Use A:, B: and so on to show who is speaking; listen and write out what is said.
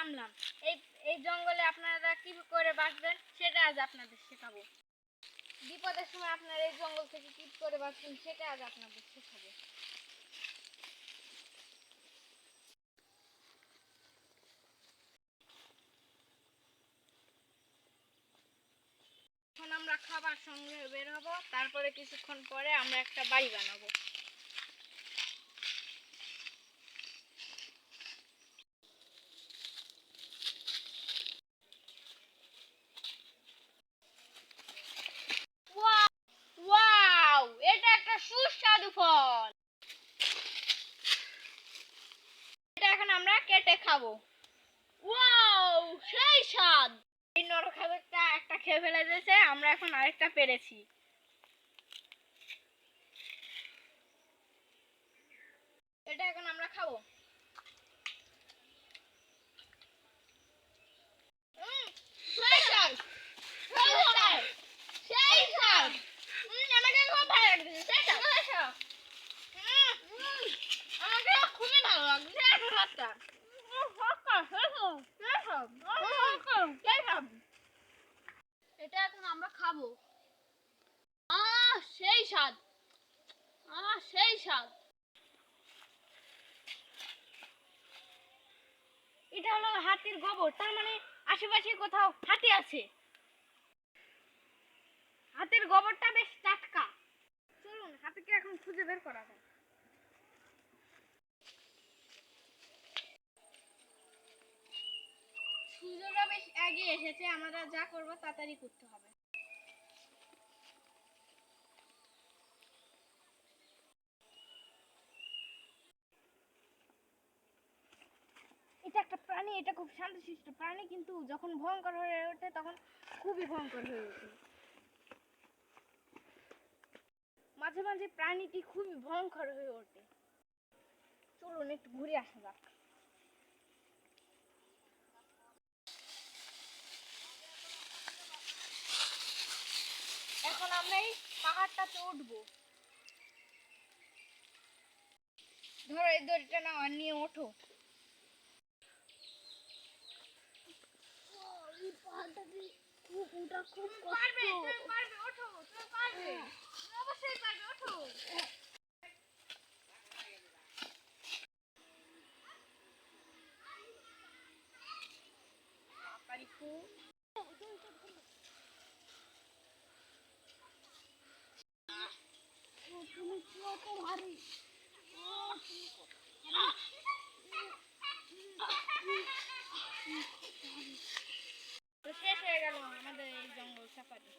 A: নামলাম। এই এই জঙ্গলে আপনারা কি করে বাঁচবেন সেটা আজ আপনাদের শেখাবো। বিপদের সময় আপনারা এই জঙ্গল থেকে কি করে বাঁচবেন সেটা আজ আপনাদের শেখাবো। এখন আমরা খাবার সঙ্গে বের হবো, তারপরে কিছুক্ষণ পরে আমরা একটা বাড়ি বানাবো। ওয়াও, এটা একটা সুস্বাদু ফল। এটা এখন আমরা কেটে খাবো। ওয়াও, সেই স্বাদ। এই নরখাদকটা একটা খেয়ে ফেলে দিয়েছে, আমরা এখন আরেকটা পেরেছি। এটা এখন আমরা খাবো। সেই স্বাদ, সেই স্বাদ, সেই স্বাদ। আমাকে খুব ভালো লাগছে, সেই স্বাদ, সেই স্বাদ। আমাকে খুবই ভালো লাগছে এই স্বাদটা। এটা এখন আমরা খাবো। সেই স্বাদ, সেই স্বাদ। এটা হলো হাতির গোবর, তার মানে আশেপাশে কোথাও হাতি আছে। হাতির গোবরটা বেশ টাটকা। চলুন হাতিকে এখন খুঁজে বের করা যায়। সূর্যটা বেশ এগিয়ে এসেছে, আমরা যা করবো তাড়াতাড়ি করতে হবে। এটা একটা প্রাণী, এটা খুব শান্তশিষ্ট প্রাণী, কিন্তু যখন ভয়ঙ্কর হয়ে ওঠে তখন খুবই ভয়ঙ্কর হয়ে ওঠে। মাঝে মাঝে প্রাণীটি খুবই ভয়ঙ্কর হয়ে ওঠে। চলুন একটু ঘুরে আসা যাক। এখন আমরা এই পাহাড়টাতে উঠবো। ধরো এই দড়িটা নাও আর নিয়ে ওঠো। এই পাহাড়টাতে ওঠা খুব কষ্ট। পারবে, তুমি পারবে, ওঠো, তুমি পারবে, তুমি অবশ্যই পারবে, ওঠো। পারিকু তুমি কত ভারী। শেষ হয়ে গেল আমাদের এই জঙ্গল সাফারি।